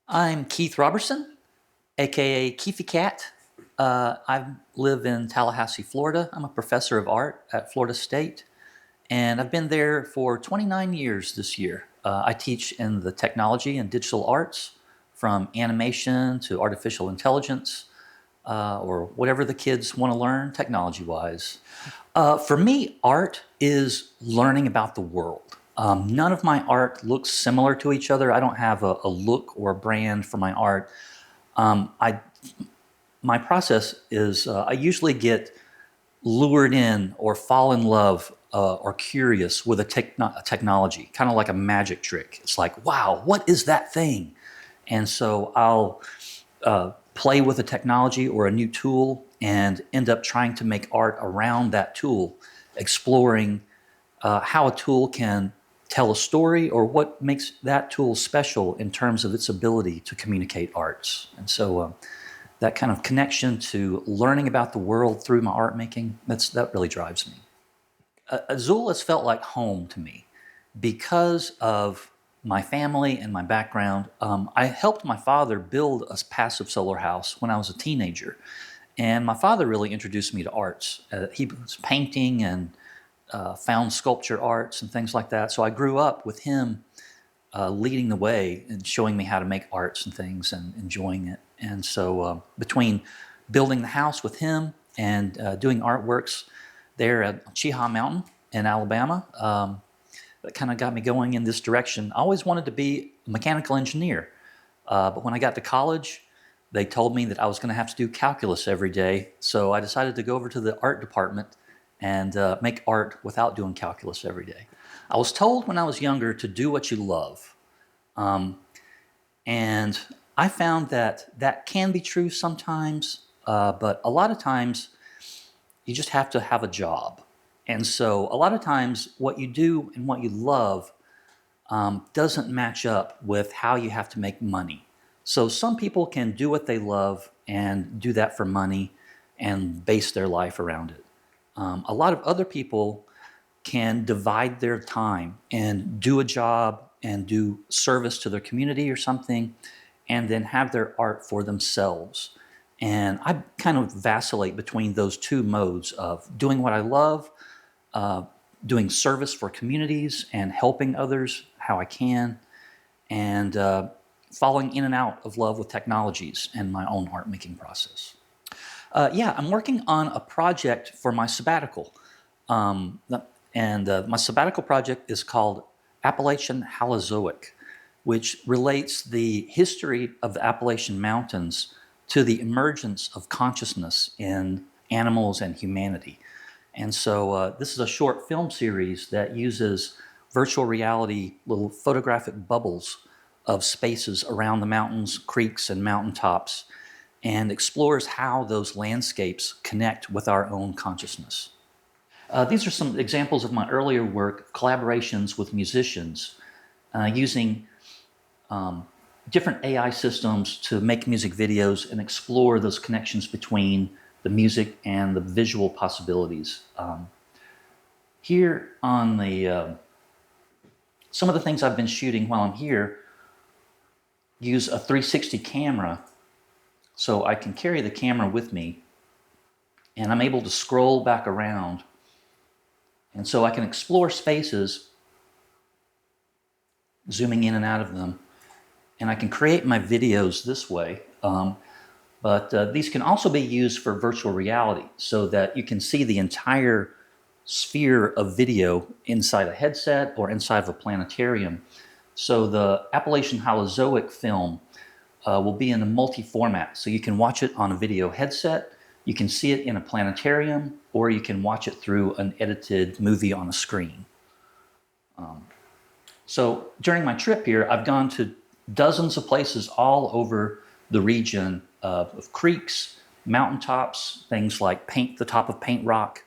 I'm Keith Roberson, aka Keithy Cat. I live in Tallahassee, Florida. I'm a professor of art at Florida State, and I've been there for 29 years this year. I teach in the technology and digital arts, from animation to artificial intelligence, or whatever the kids want to learn technology wise. For me, art is learning about the world. None of my art looks similar to each other. I don't have a look or a brand for my art. I My process is I usually get lured in or fall in love or curious with a technology, kind of like a magic trick. It's like, wow, what is that thing? And so I'll play with a technology or a new tool and end up trying to make art around that tool, exploring how a tool can tell a story or what makes that tool special in terms of its ability to communicate arts. And so that kind of connection to learning about the world through my art making, that really drives me. Azule has felt like home to me because of my family and my background. I helped my father build a passive solar house when I was a teenager. And my father really introduced me to arts. He was painting and found sculpture arts and things like that. So I grew up with him leading the way and showing me how to make arts and things and enjoying it. And so between building the house with him and doing artworks there at Cheaha Mountain in Alabama, that kind of got me going in this direction. I always wanted to be a mechanical engineer, but when I got to college, they told me that I was going to have to do calculus every day. So I decided to go over to the art department and make art without doing calculus every day. I was told when I was younger to do what you love. And I found that that can be true sometimes, but a lot of times you just have to have a job. And so a lot of times what you do and what you love doesn't match up with how you have to make money. So some people can do what they love and do that for money and base their life around it. A lot of other people can divide their time and do a job and do service to their community or something, and then have their art for themselves. And I kind of vacillate between those two modes of doing what I love, doing service for communities and helping others how I can, and falling in and out of love with technologies and my own art making process. Yeah, I'm working on a project for my sabbatical. My sabbatical project is called Appalachian Hyalozoic, which relates the history of the Appalachian Mountains to the emergence of consciousness in animals and humanity. And so this is a short film series that uses virtual reality, little photographic bubbles of spaces around the mountains, creeks, and mountaintops, and explores how those landscapes connect with our own consciousness. These are some examples of my earlier work, collaborations with musicians, using different AI systems to make music videos and explore those connections between the music and the visual possibilities. Here on the some of the things I've been shooting while I'm here use a 360 camera, so I can carry the camera with me, and I'm able to scroll back around, and so I can explore spaces, zooming in and out of them, and I can create my videos this way. But these can also be used for virtual reality so that you can see the entire sphere of video inside a headset or inside of a planetarium. So the Appalachian Hyalozoic film will be in a multi-format. So you can watch it on a video headset, you can see it in a planetarium, or you can watch it through an edited movie on a screen. So during my trip here, I've gone to dozens of places all over the region of creeks, mountaintops, things like the top of Paint Rock,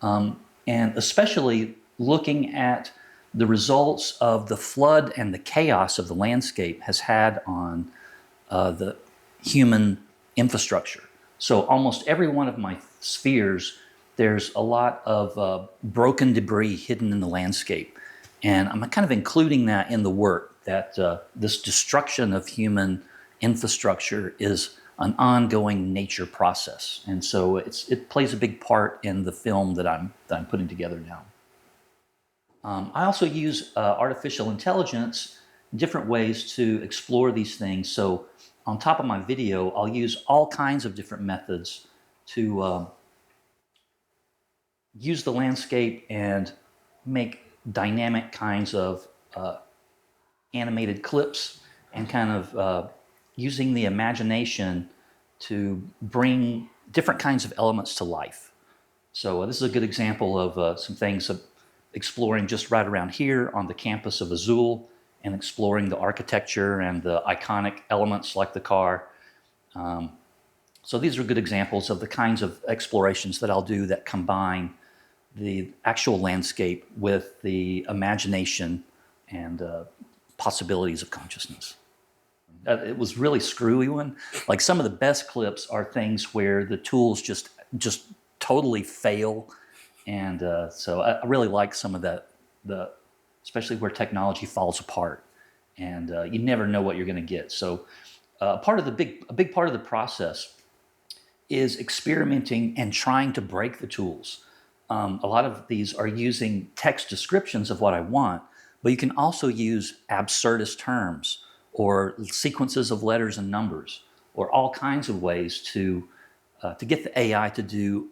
and especially looking at the results of the flood and the chaos of the landscape has had on the human infrastructure. So almost every one of my spheres, there's a lot of broken debris hidden in the landscape. And I'm kind of including that in the work, that this destruction of human infrastructure is an ongoing nature process, and so it plays a big part in the film that I'm putting together now. I also use artificial intelligence in different ways to explore these things. So on top of my video, I'll use all kinds of different methods to use the landscape and make dynamic kinds of animated clips, and kind of using the imagination to bring different kinds of elements to life. So this is a good example of some things of exploring just right around here on the campus of Azule, and exploring the architecture and the iconic elements like the car. So these are good examples of the kinds of explorations that I'll do that combine the actual landscape with the imagination and possibilities of consciousness. It was really screwy one. Like, some of the best clips are things where the tools just totally fail, and so I really like some of that, especially where technology falls apart, and you never know what you're going to get. So a big part of the process is experimenting and trying to break the tools. A lot of these are using text descriptions of what I want, but you can also use absurdist terms or sequences of letters and numbers, or all kinds of ways to get the AI to do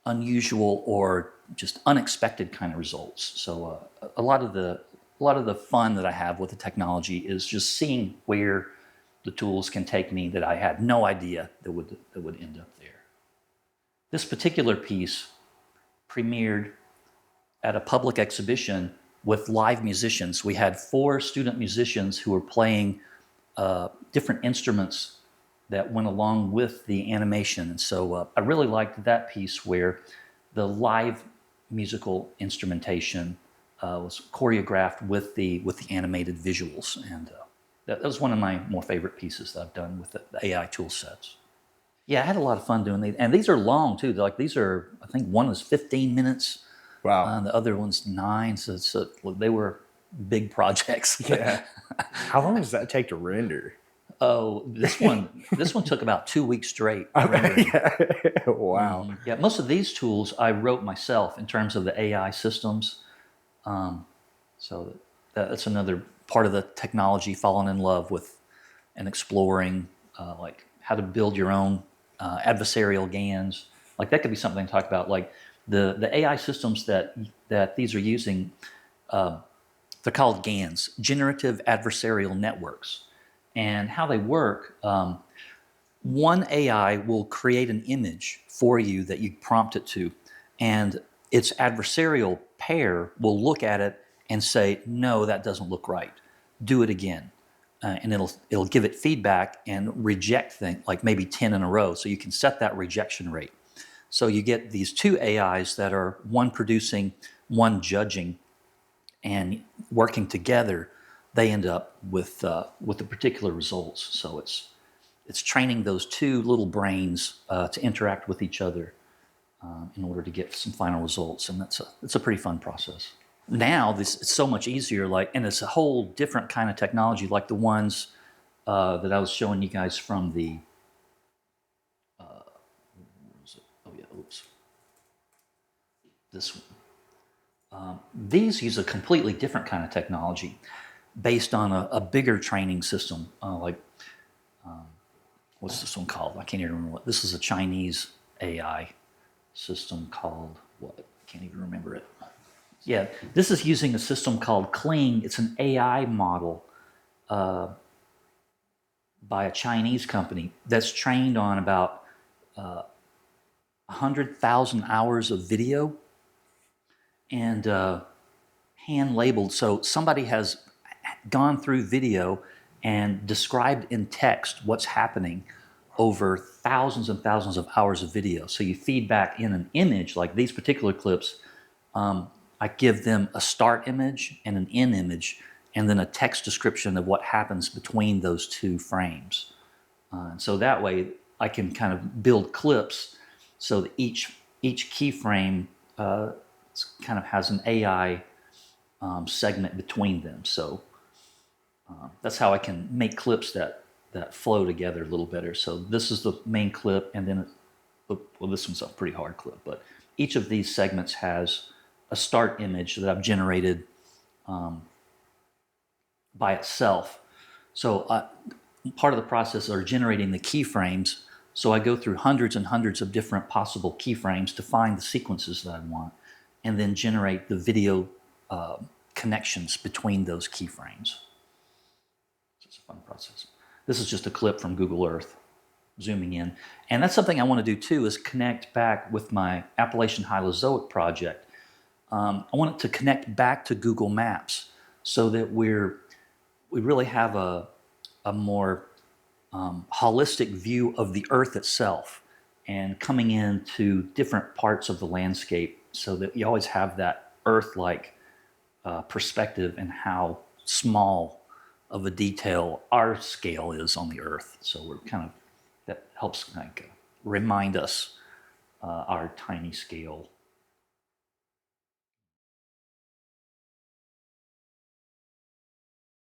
unusual or just unexpected kind of results. So a lot of the fun that I have with the technology is just seeing where the tools can take me that I had no idea that would end up there. This particular piece premiered at a public exhibition with live musicians. We had 4 student musicians who were playing different instruments that went along with the animation. And so I really liked that piece where the live musical instrumentation was choreographed with the animated visuals. And that was one of my more favorite pieces that I've done with the AI tool sets. Yeah, I had a lot of fun doing these. And these are long too. These are, I think one was 15 minutes. Wow. The other one's 9. So they were big projects. Yeah. How long does that take to render? Oh, this one took about 2 weeks straight. Okay. Yeah. Wow. Yeah, most of these tools I wrote myself in terms of the AI systems. So that's another part of the technology, falling in love with and exploring, like how to build your own adversarial GANs. Like, that could be something to talk about. Like the AI systems that these are using, they're called GANs, generative adversarial networks. And how they work, one AI will create an image for you that you prompt it to, and its adversarial pair will look at it and say, no, that doesn't look right. Do it again. And it'll give it feedback and reject things, like maybe 10 in a row. So you can set that rejection rate. So you get these 2 AIs that are one producing, one judging, and working together, they end up with the particular results. So it's training those 2 little brains to interact with each other in order to get some final results, and it's a pretty fun process. Now it's so much easier, and it's a whole different kind of technology, like the ones that I was showing you guys from the. What was it? Oh yeah, oops. This one. These use a completely different kind of technology, based on a bigger training system, what's this one called? I can't even remember what. This is a Chinese AI system called what? Can't even remember it. Yeah, this is using a system called Kling. It's an AI model by a Chinese company that's trained on about 100,000 hours of video, and hand labeled. So somebody has gone through video and described in text what's happening over thousands and thousands of hours of video. So you feed back in an image, like these particular clips. I give them a start image and an end image, and then a text description of what happens between those 2 frames. And so that way I can kind of build clips so that each keyframe kind of has an AI segment between them. So that's how I can make clips that that flow together a little better. So this is the main clip, and then, well, this one's a pretty hard clip, but each of these segments has a start image that I've generated by itself. So part of the process are generating the keyframes. So I go through hundreds and hundreds of different possible keyframes to find the sequences that I want, and then generate the video connections between those keyframes. So it's a fun process. This is just a clip from Google Earth, zooming in. And that's something I want to do too, is connect back with my Appalachian Hyalozoic project. I want it to connect back to Google Maps so that we really have a more holistic view of the Earth itself, and coming into different parts of the landscape, so that you always have that Earth-like perspective and how small of a detail our scale is on the Earth. So we're that helps remind us our tiny scale